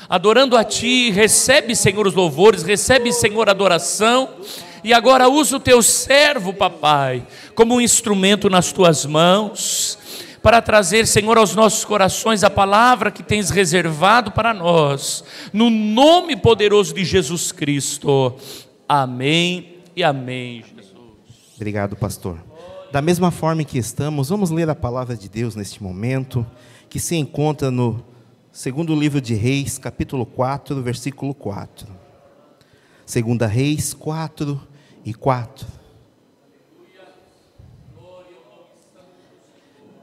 Adorando a Ti, recebe, Senhor, os louvores, recebe, Senhor, a adoração. E agora usa o Teu servo, papai, como um instrumento nas Tuas mãos, para trazer, Senhor, aos nossos corações a palavra que Tens reservado para nós, no nome poderoso de Jesus Cristo. Amém e amém, Jesus. Obrigado, pastor. Da mesma forma em que estamos, vamos ler a palavra de Deus neste momento, que se encontra no segundo livro de Reis, capítulo 4, versículo 4. Segunda Reis 4 e 4.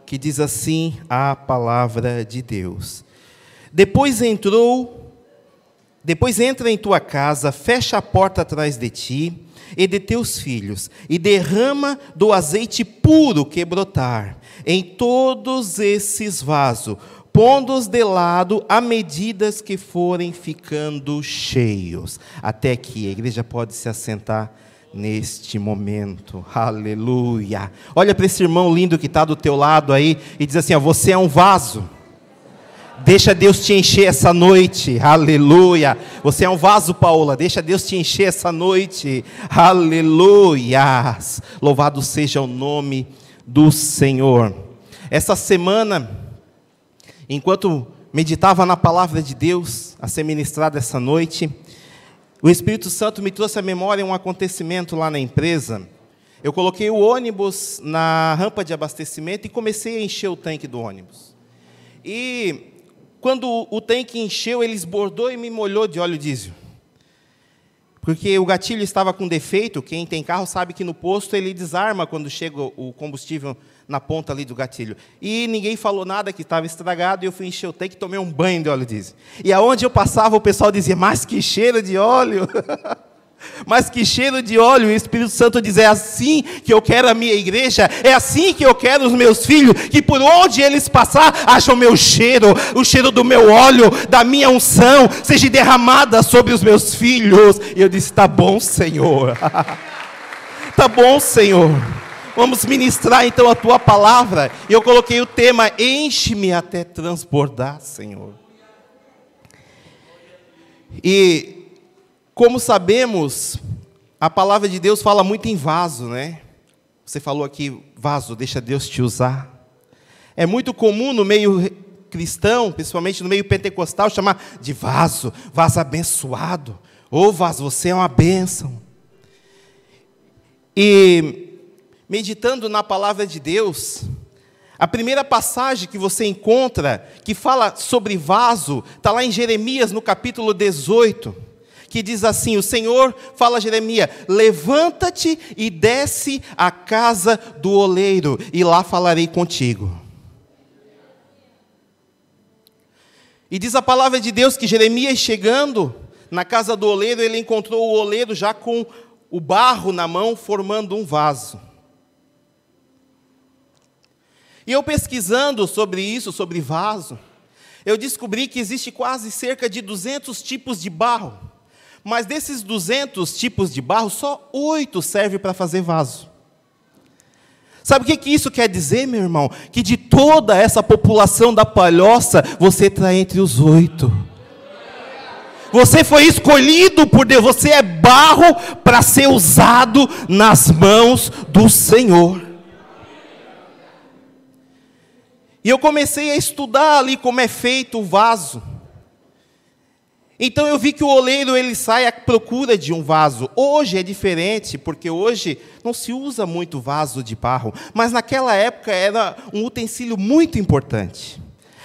Que diz assim a palavra de Deus: Depois entra em tua casa, fecha a porta atrás de ti e de teus filhos, e derrama do azeite puro que brotar em todos esses vasos, pondo-os de lado à medida que forem ficando cheios. Até que a igreja pode se assentar neste momento. Aleluia. Olha para esse irmão lindo que está do teu lado aí e diz assim: ó, você é um vaso. Deixa Deus te encher essa noite. Aleluia. Você é um vaso, Paola. Deixa Deus te encher essa noite. Aleluia. Louvado seja o nome do Senhor. Essa semana, enquanto meditava na palavra de Deus a ser ministrada essa noite, o Espírito Santo me trouxe à memória um acontecimento lá na empresa. Eu coloquei o ônibus na rampa de abastecimento e comecei a encher o tanque do ônibus. E quando o tanque encheu, ele esbordou e me molhou de óleo diesel. Porque o gatilho estava com defeito. Quem tem carro sabe que no posto ele desarma quando chega o combustível na ponta ali do gatilho. E ninguém falou nada, que estava estragado, e eu fui encher o tanque e tomei um banho de óleo diesel. E aonde eu passava, o pessoal dizia: mas que cheiro de óleo! Mas que cheiro de óleo! O Espírito Santo diz: é assim que eu quero a minha igreja, é assim que eu quero os meus filhos, que por onde eles passar, acham o meu cheiro, o cheiro do meu óleo, da minha unção, seja derramada sobre os meus filhos. E eu disse: tá bom, Senhor. Tá bom, Senhor. Vamos ministrar então a Tua palavra. E eu coloquei o tema: enche-me até transbordar, Senhor. E como sabemos, a palavra de Deus fala muito em vaso, né? Você falou aqui, vaso, deixa Deus te usar. É muito comum no meio cristão, principalmente no meio pentecostal, chamar de vaso, vaso abençoado. Ô vaso, você é uma bênção. E meditando na palavra de Deus, a primeira passagem que você encontra, que fala sobre vaso, está lá em Jeremias, no capítulo 18, que diz assim: o Senhor fala a Jeremias: levanta-te e desce à casa do oleiro, e lá falarei contigo. E diz a palavra de Deus que Jeremias, chegando na casa do oleiro, ele encontrou o oleiro já com o barro na mão, formando um vaso. E eu pesquisando sobre isso, sobre vaso, eu descobri que existe quase cerca de 200 tipos de barro. Mas desses 200 tipos de barro, só 8 servem para fazer vaso. Sabe o que isso quer dizer, meu irmão? Que de toda essa população da Palhoça, você está entre os 8. Você foi escolhido por Deus, você é barro para ser usado nas mãos do Senhor. E eu comecei a estudar ali como é feito o vaso. Então eu vi que o oleiro, ele sai à procura de um vaso. Hoje é diferente, porque hoje não se usa muito vaso de barro, mas naquela época era um utensílio muito importante.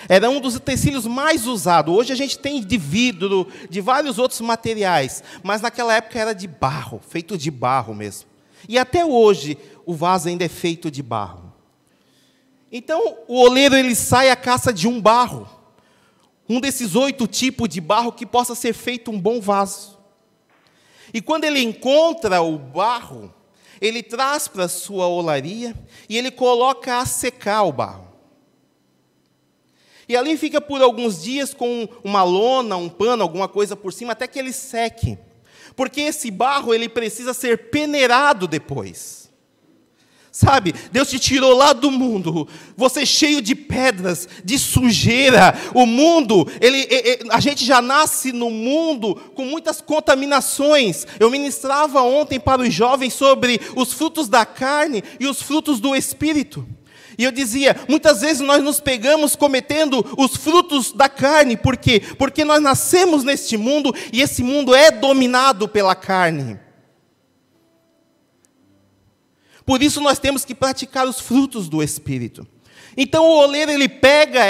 Era um dos utensílios mais usados. Hoje a gente tem de vidro, de vários outros materiais, mas naquela época era de barro, feito de barro mesmo. E até hoje o vaso ainda é feito de barro. Então o oleiro, ele sai à caça de um barro. Um desses 8 tipos de barro que possa ser feito um bom vaso. E quando ele encontra o barro, ele traz para a sua olaria e ele coloca a secar o barro. E ali fica por alguns dias com uma lona, um pano, alguma coisa por cima, até que ele seque. Porque esse barro, ele precisa ser peneirado depois. Sabe, Deus te tirou lá do mundo, você cheio de pedras, de sujeira. O mundo, a gente já nasce no mundo com muitas contaminações. Eu ministrava ontem para os jovens sobre os frutos da carne e os frutos do Espírito. E eu dizia, muitas vezes nós nos pegamos cometendo os frutos da carne. Por quê? Porque nós nascemos neste mundo e esse mundo é dominado pela carne. Por isso nós temos que praticar os frutos do Espírito. Então o oleiro, ele pega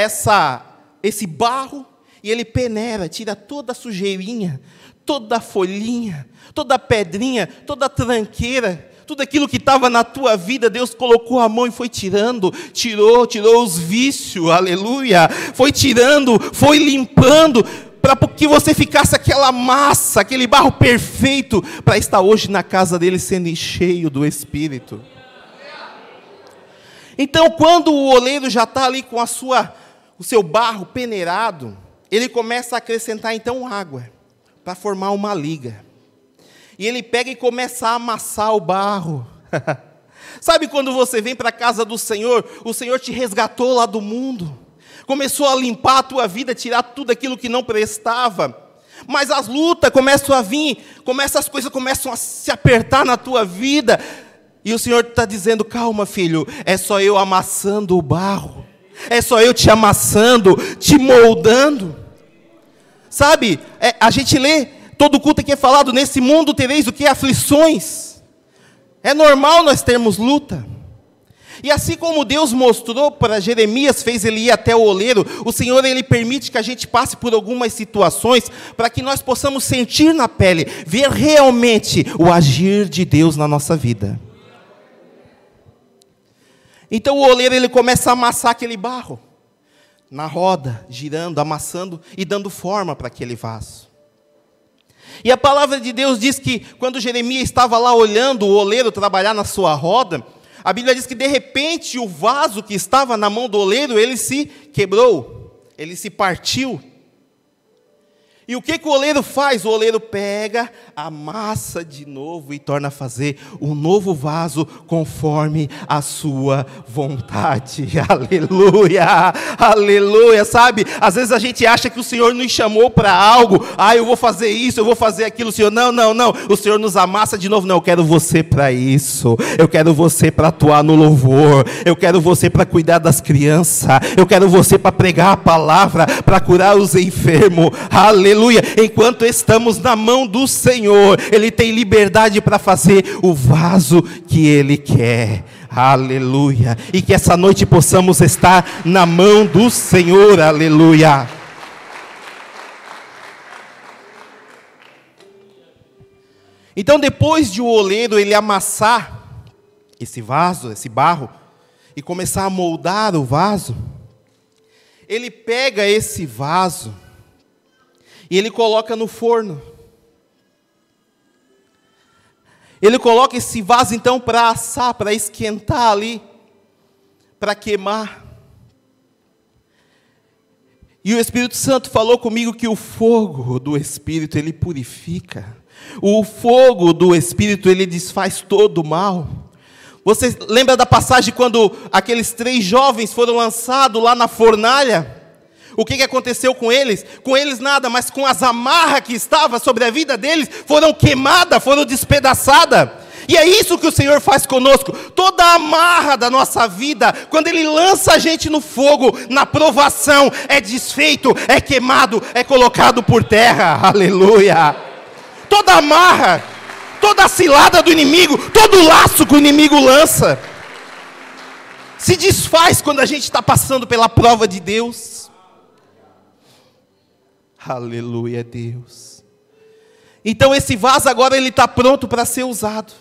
esse barro e ele peneira, tira toda a sujeirinha, toda a folhinha, toda a pedrinha, toda a tranqueira, tudo aquilo que estava na tua vida. Deus colocou a mão e foi tirando, tirou os vícios, aleluia, foi tirando, foi limpando, para que você ficasse aquela massa, aquele barro perfeito, para estar hoje na casa dele sendo cheio do Espírito. Então, quando o oleiro já está ali com o seu barro peneirado, ele começa a acrescentar então água, para formar uma liga. E ele pega e começa a amassar o barro. Sabe quando você vem para a casa do Senhor, o Senhor te resgatou lá do mundo, começou a limpar a tua vida, tirar tudo aquilo que não prestava. Mas as lutas começam a vir, as coisas começam a se apertar na tua vida. E o Senhor está dizendo, calma filho, é só eu amassando o barro. É só eu te amassando, te moldando. Sabe, a gente lê, todo culto aqui é falado, nesse mundo tereis o que? Aflições. É normal nós termos luta. E assim como Deus mostrou para Jeremias, fez ele ir até o oleiro, o Senhor, ele permite que a gente passe por algumas situações, para que nós possamos sentir na pele, ver realmente o agir de Deus na nossa vida. Então o oleiro, ele começa a amassar aquele barro, na roda, girando, amassando e dando forma para aquele vaso. E a palavra de Deus diz que, quando Jeremias estava lá olhando o oleiro trabalhar na sua roda, a Bíblia diz que de repente o vaso que estava na mão do oleiro, ele se quebrou, ele se partiu. E o que o oleiro faz? O oleiro pega, amassa de novo e torna a fazer um novo vaso conforme a sua vontade. Aleluia, aleluia, sabe? Às vezes a gente acha que o Senhor nos chamou para algo. Eu vou fazer isso, eu vou fazer aquilo. O Senhor, não. O Senhor nos amassa de novo. Não, eu quero você para isso. Eu quero você para atuar no louvor. Eu quero você para cuidar das crianças. Eu quero você para pregar a palavra, para curar os enfermos. Aleluia. Enquanto estamos na mão do Senhor, Ele tem liberdade para fazer o vaso que Ele quer. Aleluia. E que essa noite possamos estar na mão do Senhor. Aleluia. Então, depois de o oleiro ele amassar esse vaso, esse barro, e começar a moldar o vaso, ele pega esse vaso e ele coloca no forno. Ele coloca esse vaso então para assar, para esquentar ali, para queimar. E o Espírito Santo falou comigo que o fogo do Espírito, ele purifica. O fogo do Espírito, ele desfaz todo o mal. Você lembra da passagem quando aqueles 3 jovens foram lançados lá na fornalha? O que aconteceu com eles? Com eles nada, mas com as amarras que estavam sobre a vida deles, foram queimadas, foram despedaçadas. E é isso que o Senhor faz conosco. Toda a amarra da nossa vida, quando Ele lança a gente no fogo, na provação, é desfeito, é queimado, é colocado por terra. Aleluia. Toda amarra, toda a cilada do inimigo, todo laço que o inimigo lança, se desfaz quando a gente está passando pela prova de Deus. Aleluia, Deus. Então esse vaso agora ele está pronto para ser usado.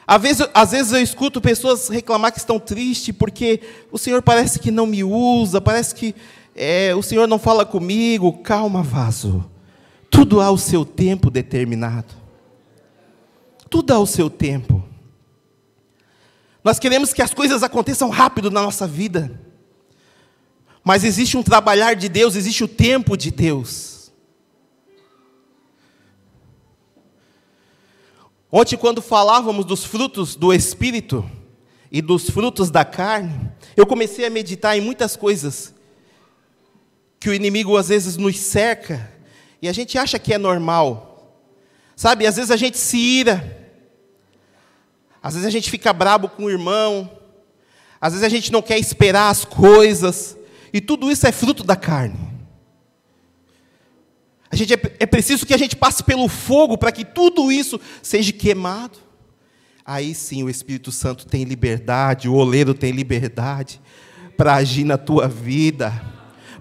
Às vezes eu escuto pessoas reclamar que estão tristes porque o Senhor parece que não me usa, parece que o Senhor não fala comigo. Calma, vaso. Tudo há o seu tempo determinado. Tudo há o seu tempo. Nós queremos que as coisas aconteçam rápido na nossa vida. Mas existe um trabalhar de Deus, existe o tempo de Deus. Ontem, quando falávamos dos frutos do Espírito e dos frutos da carne, eu comecei a meditar em muitas coisas que o inimigo às vezes nos cerca e a gente acha que é normal. Sabe, às vezes a gente se ira, às vezes a gente fica brabo com o irmão, às vezes a gente não quer esperar as coisas, e tudo isso é fruto da carne. É preciso que a gente passe pelo fogo para que tudo isso seja queimado. Aí sim o Espírito Santo tem liberdade, o oleiro tem liberdade para agir na tua vida,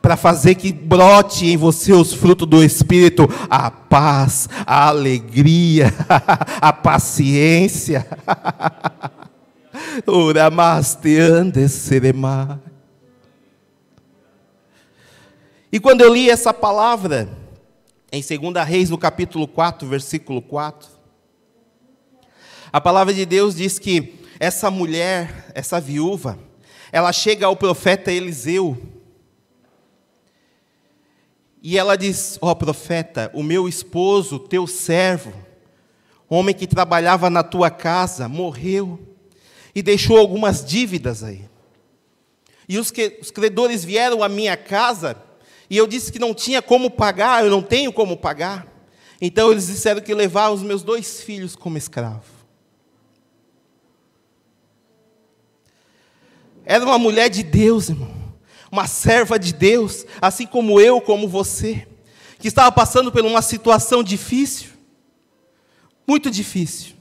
para fazer que brote em você os frutos do Espírito, a paz, a alegria, a paciência. E quando eu li essa palavra, em 2 Reis, no capítulo 4, versículo 4, a palavra de Deus diz que essa mulher, essa viúva, ela chega ao profeta Eliseu, e ela diz: ó profeta, o meu esposo, teu servo, homem que trabalhava na tua casa, morreu, e deixou algumas dívidas aí. E os credores vieram à minha casa, e eu disse que não tinha como pagar, eu não tenho como pagar. Então eles disseram que levaram os meus 2 filhos como escravo. Era uma mulher de Deus, irmão, uma serva de Deus, assim como eu, como você, que estava passando por uma situação difícil, muito difícil.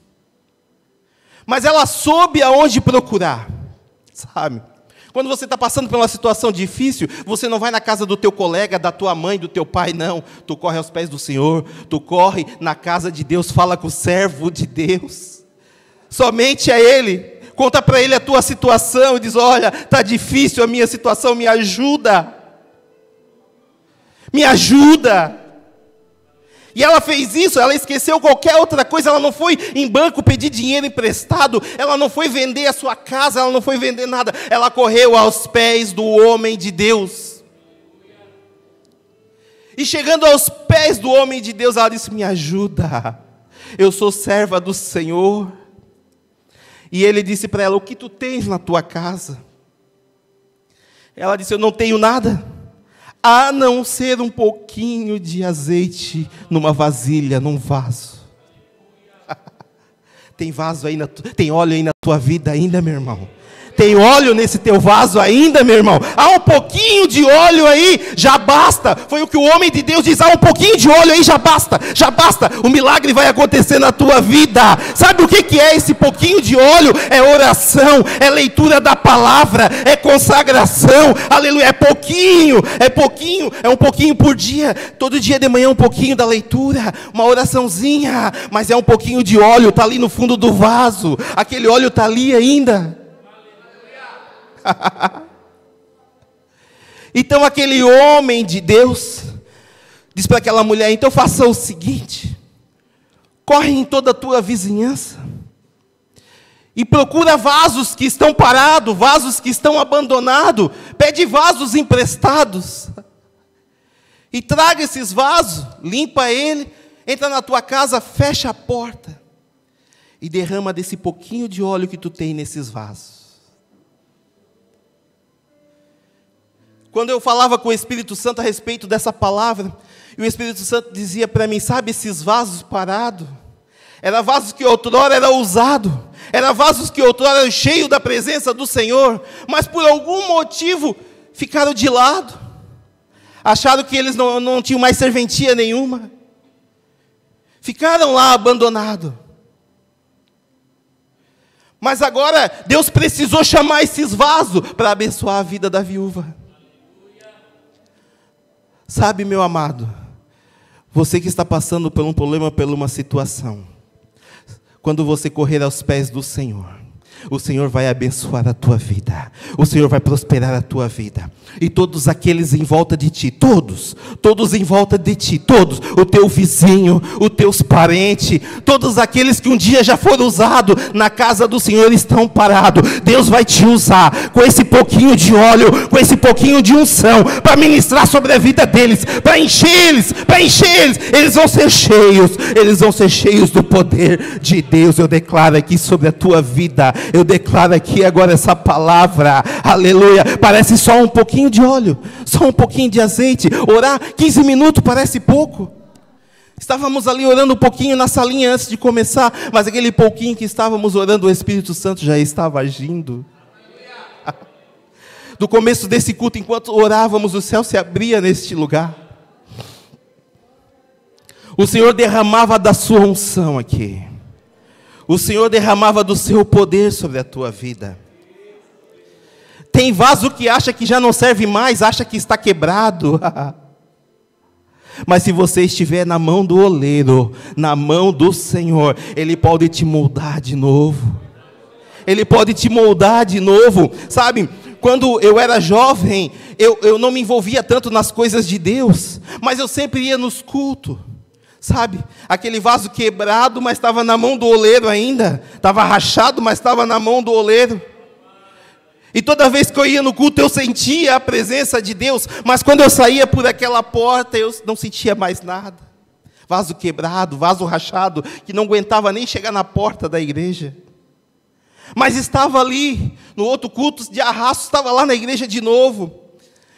Mas ela soube aonde procurar, sabe? Quando você está passando por uma situação difícil, você não vai na casa do teu colega, da tua mãe, do teu pai, não. Tu corre aos pés do Senhor, tu corre na casa de Deus, fala com o servo de Deus. Somente a Ele, conta para Ele a tua situação e diz: olha, está difícil a minha situação, me ajuda. Me ajuda. E ela fez isso, ela esqueceu qualquer outra coisa, ela não foi em banco pedir dinheiro emprestado, ela não foi vender a sua casa, ela não foi vender nada, ela correu aos pés do homem de Deus. E chegando aos pés do homem de Deus, ela disse: me ajuda, eu sou serva do Senhor. E ele disse para ela: o que tu tens na tua casa? Ela disse: eu não tenho nada, a não ser um pouquinho de azeite numa vasilha, num vaso. Tem vaso aí, tem óleo aí na tua vida ainda, meu irmão? Tem óleo nesse teu vaso ainda, meu irmão? Há um pouquinho de óleo aí, já basta. Foi o que o homem de Deus diz: há um pouquinho de óleo aí, já basta, já basta. O milagre vai acontecer na tua vida. Sabe o que é esse pouquinho de óleo? É oração, é leitura da palavra, é consagração, aleluia. É um pouquinho por dia. Todo dia de manhã um pouquinho da leitura, uma oraçãozinha, mas é um pouquinho de óleo, está ali no fundo do vaso. Aquele óleo está ali ainda. Então aquele homem de Deus diz para aquela mulher: então faça o seguinte, corre em toda a tua vizinhança e procura vasos que estão parados, vasos que estão abandonados, pede vasos emprestados e traga esses vasos, limpa ele, entra na tua casa, fecha a porta e derrama desse pouquinho de óleo que tu tem nesses vasos. Quando eu falava com o Espírito Santo a respeito dessa palavra, e o Espírito Santo dizia para mim: sabe esses vasos parados? Era vasos que outrora era usado, era vasos que outrora eram cheios da presença do Senhor, mas por algum motivo ficaram de lado, acharam que eles não tinham mais serventia nenhuma, ficaram lá abandonados. Mas agora Deus precisou chamar esses vasos para abençoar a vida da viúva. Sabe, meu amado, você que está passando por um problema, por uma situação, quando você correr aos pés do Senhor, o Senhor vai abençoar a tua vida, o Senhor vai prosperar a tua vida, e todos aqueles em volta de ti, todos em volta de ti, todos, o teu vizinho, os teus parentes, todos aqueles que um dia já foram usados na casa do Senhor estão parados. Deus vai te usar com esse pouquinho de óleo, com esse pouquinho de unção, para ministrar sobre a vida deles, para encher eles, eles vão ser cheios do poder de Deus. Eu declaro aqui sobre a tua vida, eu declaro aqui agora essa palavra, aleluia. Parece só um pouquinho de óleo, só um pouquinho de azeite. Orar 15 minutos parece pouco. Estávamos ali orando um pouquinho na salinha antes de começar, mas aquele pouquinho que estávamos orando, o Espírito Santo já estava agindo. Do começo desse culto, enquanto orávamos, o céu se abria neste lugar. O Senhor derramava da sua unção aqui. O Senhor derramava do seu poder sobre a tua vida. Tem vaso que acha que já não serve mais, acha que está quebrado. Mas se você estiver na mão do oleiro, na mão do Senhor, Ele pode te moldar de novo. Ele pode te moldar de novo. Sabe, quando eu era jovem, eu não me envolvia tanto nas coisas de Deus, mas eu sempre ia nos cultos. Sabe, aquele vaso quebrado, mas estava na mão do oleiro ainda. Estava rachado, mas estava na mão do oleiro. E toda vez que eu ia no culto, eu sentia a presença de Deus. Mas quando eu saía por aquela porta, eu não sentia mais nada. Vaso quebrado, vaso rachado, que não aguentava nem chegar na porta da igreja. Mas estava ali, no outro culto de arrasto, estava lá na igreja de novo.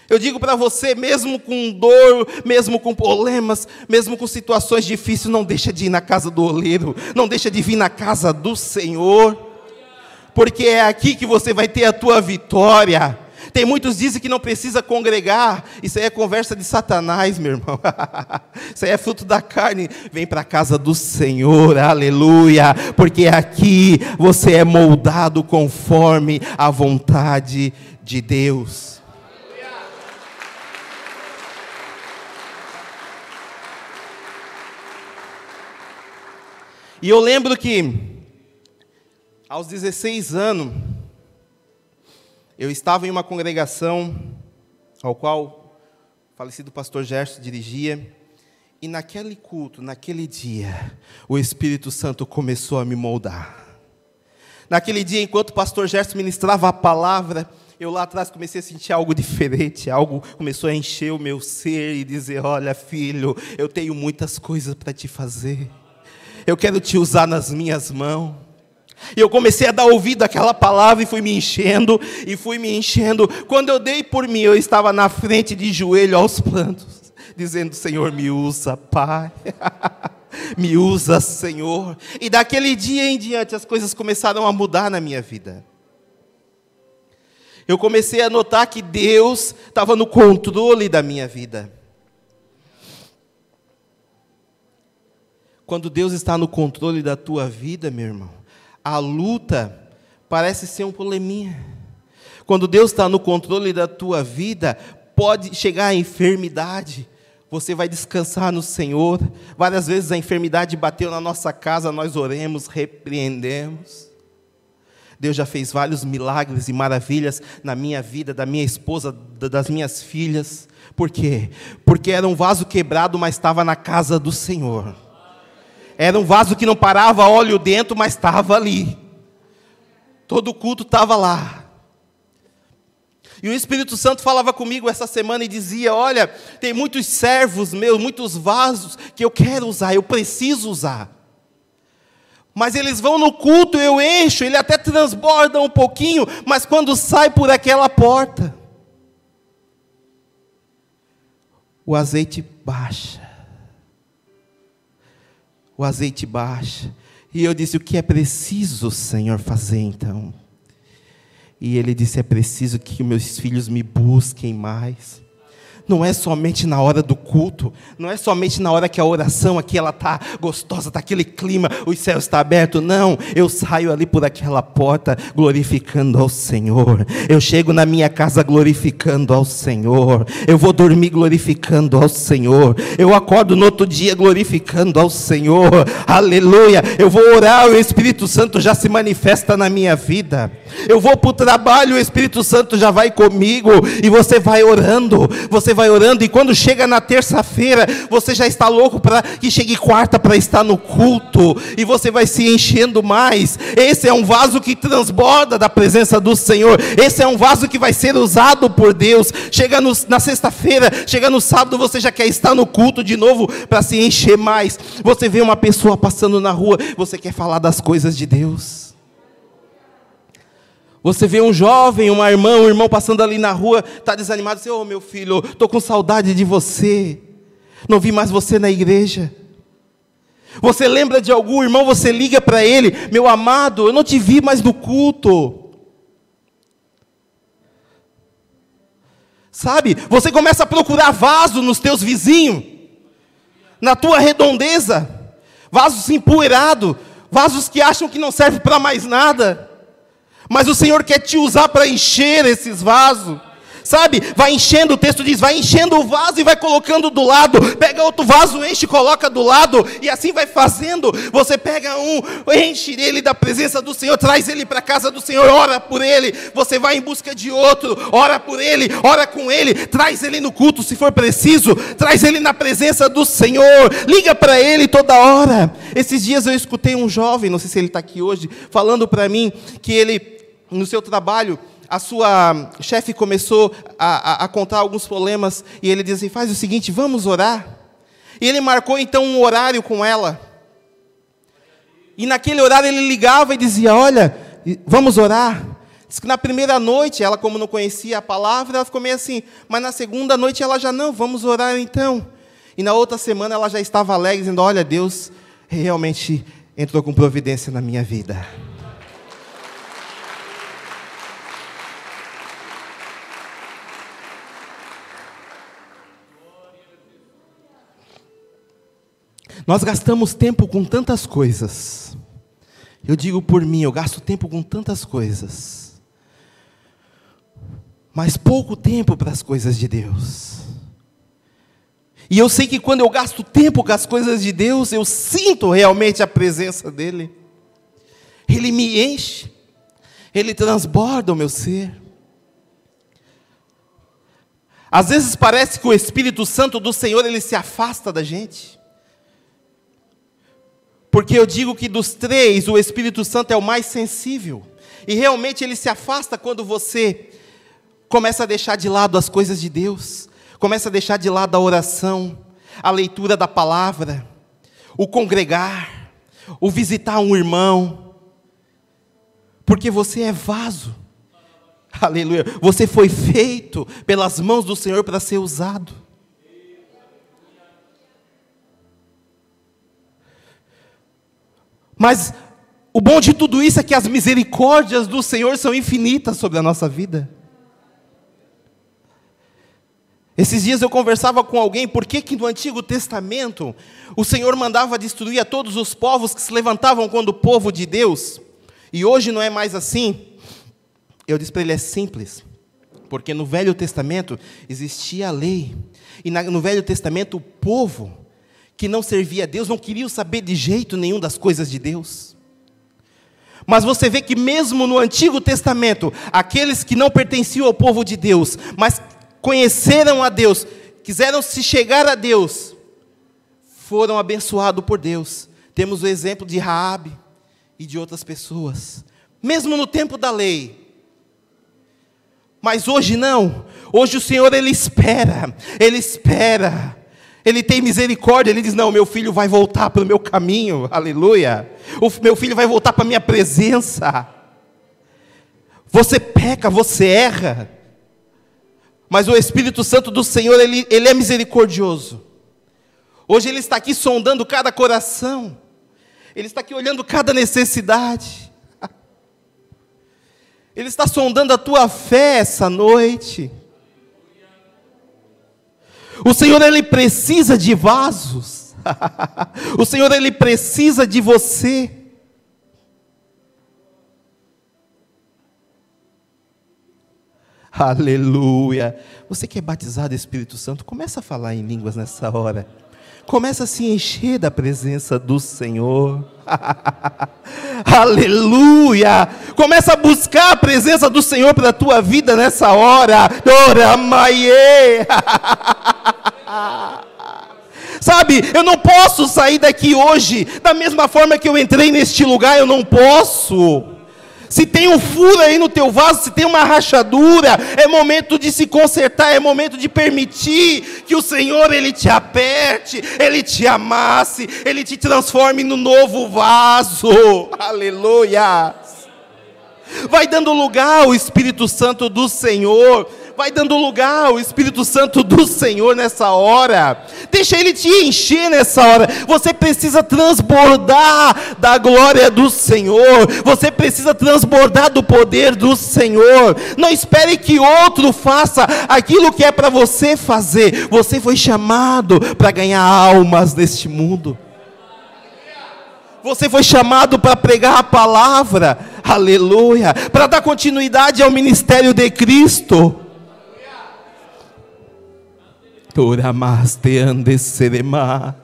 Eu digo para você, mesmo com dor, mesmo com problemas, mesmo com situações difíceis, não deixa de ir na casa do oleiro, não deixa de vir na casa do Senhor, porque é aqui que você vai ter a tua vitória. Tem muitos que dizem que não precisa congregar, isso aí é conversa de Satanás, meu irmão, isso aí é fruto da carne. Vem para a casa do Senhor, aleluia, porque aqui você é moldado conforme a vontade de Deus. E eu lembro que, aos 16 anos, eu estava em uma congregação, ao qual o falecido pastor Gerson dirigia, e naquele culto, naquele dia, o Espírito Santo começou a me moldar. Naquele dia, enquanto o pastor Gerson ministrava a palavra, eu lá atrás comecei a sentir algo diferente, algo começou a encher o meu ser e dizer: olha, filho, eu tenho muitas coisas para te fazer. Eu quero te usar nas minhas mãos. E eu comecei a dar ouvido àquela palavra e fui me enchendo. Quando eu dei por mim, eu estava na frente de joelho aos prantos, dizendo: Senhor, me usa, Pai. Me usa, Senhor. E daquele dia em diante as coisas começaram a mudar na minha vida. Eu comecei a notar que Deus estava no controle da minha vida. Quando Deus está no controle da tua vida, meu irmão, a luta parece ser um probleminha. Quando Deus está no controle da tua vida, pode chegar a enfermidade. Você vai descansar no Senhor. Várias vezes a enfermidade bateu na nossa casa, nós oremos, repreendemos. Deus já fez vários milagres e maravilhas na minha vida, da minha esposa, das minhas filhas. Por quê? Porque era um vaso quebrado, mas estava na casa do Senhor. Era um vaso que não parava óleo dentro, mas estava ali. Todo culto estava lá. E o Espírito Santo falava comigo essa semana e dizia: olha, tem muitos servos meus, muitos vasos que eu quero usar, eu preciso usar. Mas eles vão no culto, eu encho, ele até transborda um pouquinho, mas quando sai por aquela porta, o azeite baixa. O azeite baixa. E eu disse: o que é preciso, Senhor, fazer então? E ele disse: é preciso que meus filhos me busquem mais. não é somente na hora do culto, não é somente na hora que a oração aqui ela está gostosa, está aquele clima, o céu está aberto. Não, eu saio ali por aquela porta glorificando ao Senhor. Eu chego na minha casa glorificando ao Senhor. Eu vou dormir glorificando ao Senhor. Eu acordo no outro dia glorificando ao Senhor. Aleluia. Eu vou orar, o Espírito Santo já se manifesta na minha vida. Eu vou para o trabalho, o Espírito Santo já vai comigo. E você vai orando, e quando chega na terça-feira, você já está louco para que chegue quarta para estar no culto, e você vai se enchendo mais. Esse é um vaso que transborda da presença do Senhor, esse é um vaso que vai ser usado por Deus. Chega na sexta-feira, chega no sábado, você já quer estar no culto de novo para se encher mais. Você vê uma pessoa passando na rua, você quer falar das coisas de Deus. Você vê um jovem, um irmão passando ali na rua, está desanimado, você, meu filho, estou com saudade de você, não vi mais você na igreja. Você lembra de algum irmão, você liga para ele, meu amado, eu não te vi mais no culto. Sabe, você começa a procurar vaso nos teus vizinhos, na tua redondeza, vasos empoeirados, vasos que acham que não servem para mais nada. Mas o Senhor quer te usar para encher esses vasos. Sabe, vai enchendo, o texto diz, vai enchendo o vaso e vai colocando do lado. Pega outro vaso, enche e coloca do lado. E assim vai fazendo. Você pega um, enche ele da presença do Senhor, traz ele para a casa do Senhor, ora por ele. Você vai em busca de outro, ora por ele, ora com ele. Traz ele no culto se for preciso. Traz ele na presença do Senhor. Liga para ele toda hora. Esses dias eu escutei um jovem, não sei se ele está aqui hoje, falando para mim que ele, no seu trabalho, a sua chefe começou a contar alguns problemas, e ele disse assim, faz o seguinte, vamos orar. E ele marcou então um horário com ela, e naquele horário ele ligava e dizia, olha, vamos orar. Diz que na primeira noite, ela como não conhecia a palavra, ela ficou meio assim, mas na segunda noite ela já, não, vamos orar então. E na outra semana ela já estava alegre, dizendo, olha, Deus realmente entrou com providência na minha vida. Nós gastamos tempo com tantas coisas. Eu digo por mim, eu gasto tempo com tantas coisas, mas pouco tempo para as coisas de Deus. E eu sei que quando eu gasto tempo com as coisas de Deus, eu sinto realmente a presença dEle. Ele me enche, Ele transborda o meu ser. Às vezes parece que o Espírito Santo do Senhor, ele se afasta da gente. Porque eu digo que dos três, o Espírito Santo é o mais sensível. E realmente ele se afasta quando você começa a deixar de lado as coisas de Deus. Começa a deixar de lado a oração, a leitura da palavra, o congregar, o visitar um irmão. Porque você é vaso. Aleluia. Você foi feito pelas mãos do Senhor para ser usado. Mas o bom de tudo isso é que as misericórdias do Senhor são infinitas sobre a nossa vida. Esses dias eu conversava com alguém, por que no Antigo Testamento o Senhor mandava destruir a todos os povos que se levantavam contra o povo de Deus, e hoje não é mais assim? Eu disse para ele, é simples, porque no Velho Testamento existia a lei, e no Velho Testamento o povo que não servia a Deus não queria saber de jeito nenhum das coisas de Deus. Mas você vê que mesmo no Antigo Testamento, aqueles que não pertenciam ao povo de Deus, mas conheceram a Deus, quiseram se chegar a Deus, foram abençoados por Deus. Temos o exemplo de Raabe e de outras pessoas, mesmo no tempo da lei. Mas hoje não, hoje o Senhor Ele espera, Ele tem misericórdia, Ele diz, não, meu filho vai voltar para o meu caminho, aleluia, meu filho vai voltar para a minha presença. Você peca, você erra, mas o Espírito Santo do Senhor, Ele é misericordioso. Hoje Ele está aqui sondando cada coração, Ele está aqui olhando cada necessidade, Ele está sondando a tua fé essa noite. O Senhor, Ele precisa de vasos. O Senhor, Ele precisa de você. Aleluia. Você que é batizado do Espírito Santo, começa a falar em línguas nessa hora. Começa a se encher da presença do Senhor. Aleluia. Começa a buscar a presença do Senhor para a tua vida nessa hora. Ora, maiê. Sabe, eu não posso sair daqui hoje da mesma forma que eu entrei neste lugar, eu não posso. Se tem um furo aí no teu vaso, se tem uma rachadura, é momento de se consertar, é momento de permitir que o Senhor, Ele te aperte, Ele te amasse, Ele te transforme no novo vaso. Aleluia. Vai dando lugar ao Espírito Santo do Senhor. Vai dando lugar ao Espírito Santo do Senhor nessa hora. Deixa Ele te encher nessa hora. Você precisa transbordar da glória do Senhor. Você precisa transbordar do poder do Senhor. Não espere que outro faça aquilo que é para você fazer. Você foi chamado para ganhar almas neste mundo. Você foi chamado para pregar a palavra. Aleluia. Para dar continuidade ao ministério de Cristo. Toramaste andeserema.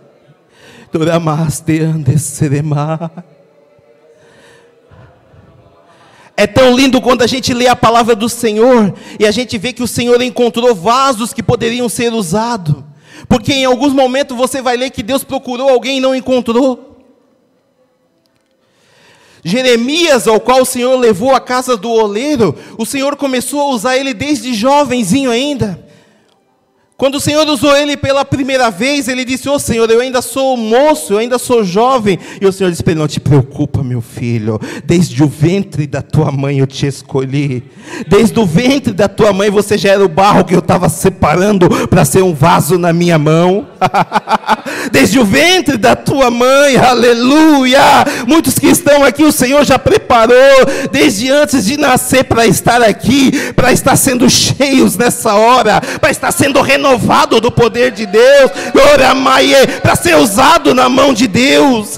Toramaste andeserema. É tão lindo quando a gente lê a palavra do Senhor e a gente vê que o Senhor encontrou vasos que poderiam ser usados. Porque em alguns momentos você vai ler que Deus procurou alguém e não encontrou. Jeremias, ao qual o Senhor levou à casa do oleiro, o Senhor começou a usar ele desde jovenzinho ainda. Quando o Senhor usou ele pela primeira vez, ele disse: "Ô Senhor, eu ainda sou moço, eu ainda sou jovem." E o Senhor disse para ele: "Não te preocupa, meu filho, desde o ventre da tua mãe eu te escolhi. Desde o ventre da tua mãe você já era o barro que eu estava separando para ser um vaso na minha mão." Desde o ventre da tua mãe, aleluia. Muitos que estão aqui, o Senhor já preparou desde antes de nascer para estar aqui, para estar sendo cheios nessa hora, para estar sendo renovado do poder de Deus, para ser usado na mão de Deus.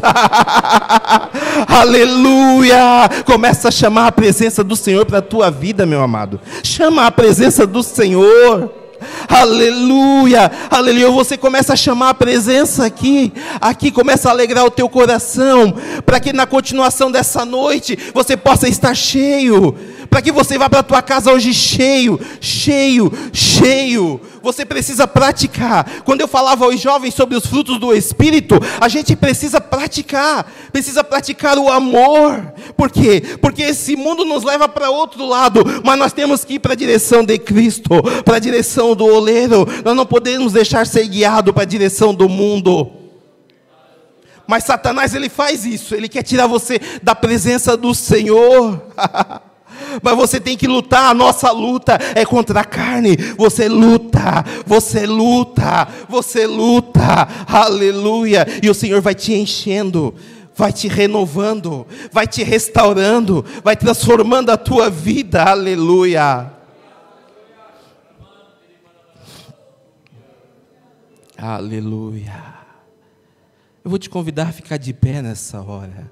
Aleluia. Começa a chamar a presença do Senhor para a tua vida, meu amado. Chama a presença do Senhor. Aleluia, aleluia. Você começa a chamar a presença aqui começa a alegrar o teu coração, para que na continuação dessa noite você possa estar cheio, para que você vá para a tua casa hoje cheio. Você precisa praticar. Quando eu falava aos jovens sobre os frutos do Espírito, a gente precisa praticar o amor. Por quê? Porque esse mundo nos leva para outro lado, mas nós temos que ir para a direção de Cristo, para a direção do oleiro. Nós não podemos deixar ser guiado para a direção do mundo. Mas Satanás, ele faz isso, ele quer tirar você da presença do Senhor. Mas você tem que lutar. A nossa luta é contra a carne. Você luta, aleluia. E o Senhor vai te enchendo, vai te renovando, vai te restaurando, vai transformando a tua vida, aleluia. Aleluia. Eu vou te convidar a ficar de pé nessa hora.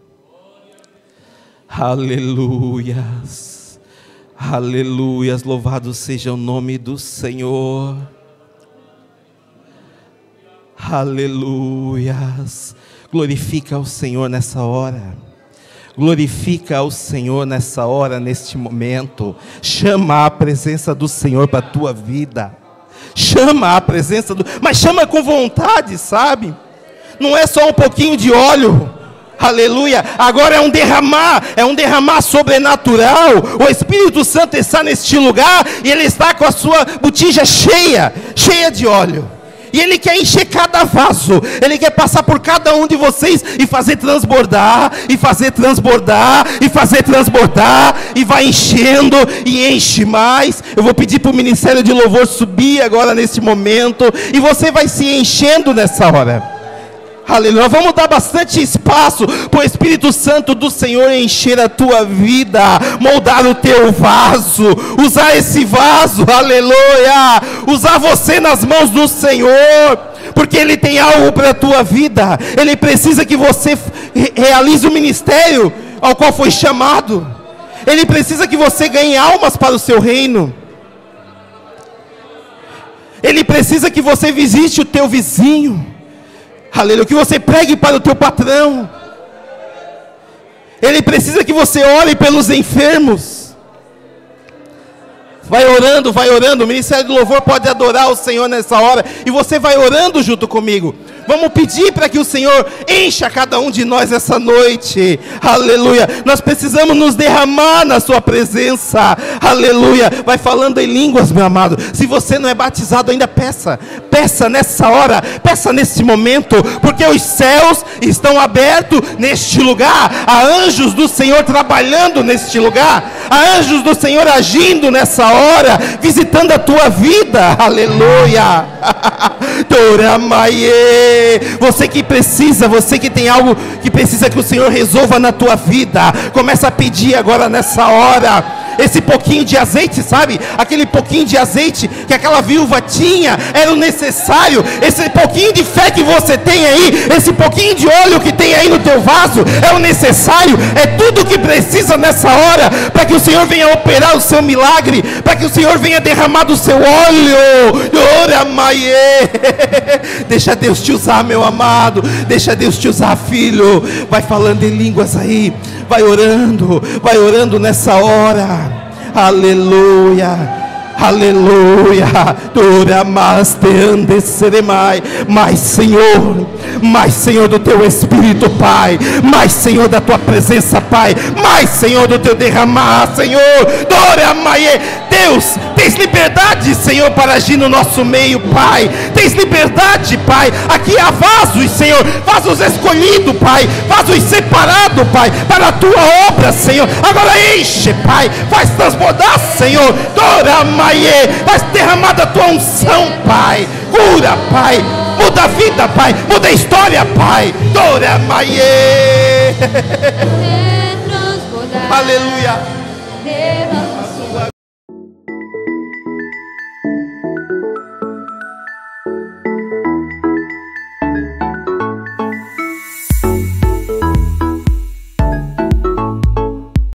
Aleluias. Aleluias, louvado seja o nome do Senhor. Aleluias. Glorifica ao Senhor nessa hora. Glorifica ao Senhor nessa hora, neste momento. Chama a presença do Senhor para a tua vida. Chama a presença mas chama com vontade, sabe? Não é só um pouquinho de óleo. Aleluia, agora é um derramar sobrenatural. O Espírito Santo está neste lugar e Ele está com a sua botija cheia de óleo. E Ele quer encher cada vaso, Ele quer passar por cada um de vocês e fazer transbordar, e vai enchendo e enche mais. Eu vou pedir para o Ministério de Louvor subir agora nesse momento, e você vai se enchendo nessa hora. Aleluia. Vamos dar bastante espaço para o Espírito Santo do Senhor encher a tua vida, moldar o teu vaso, usar esse vaso, aleluia, usar você nas mãos do Senhor, porque Ele tem algo para a tua vida. Ele precisa que você realize o ministério ao qual foi chamado. Ele precisa que você ganhe almas para o seu reino. Ele precisa que você visite o teu vizinho, aleluia, que você pregue para o teu patrão. Ele precisa que você ore pelos enfermos. Vai orando, o Ministério do Louvor pode adorar o Senhor nessa hora, e você vai orando junto comigo. Vamos pedir para que o Senhor encha cada um de nós essa noite, aleluia. Nós precisamos nos derramar na sua presença, aleluia. Vai falando em línguas, meu amado. Se você não é batizado ainda, peça nessa hora, peça nesse momento, porque os céus estão abertos neste lugar. Há anjos do Senhor trabalhando neste lugar, há anjos do Senhor agindo nessa hora, visitando a tua vida, aleluia. Você que precisa, você que tem algo que precisa que o Senhor resolva na tua vida, começa a pedir agora nessa hora. Esse pouquinho de azeite, sabe? Aquele pouquinho de azeite que aquela viúva tinha, era o necessário. Esse pouquinho de fé que você tem aí, esse pouquinho de óleo que tem aí no teu vaso, é o necessário. É tudo o que precisa nessa hora, para que o Senhor venha operar o seu milagre, para que o Senhor venha derramar do seu óleo. Deixa Deus te usar, meu amado. Deixa Deus te usar, filho. Vai falando em línguas aí, vai orando nessa hora. Aleluia, aleluia. Mais Senhor do teu Espírito, Pai, mais Senhor da tua presença, Pai, mais Senhor do teu derramar, Senhor. Deus, tens liberdade, Senhor, para agir no nosso meio, Pai. Tens liberdade, Pai. Aqui há vasos, Senhor, vasos escolhidos, Pai, vasos separados, Pai, para a tua obra, Senhor. Agora enche, Pai, faz transbordar, Senhor. Faz derramar da tua unção, Pai. Cura, Pai. Muda a vida, Pai. Muda a história, Pai. Aleluia.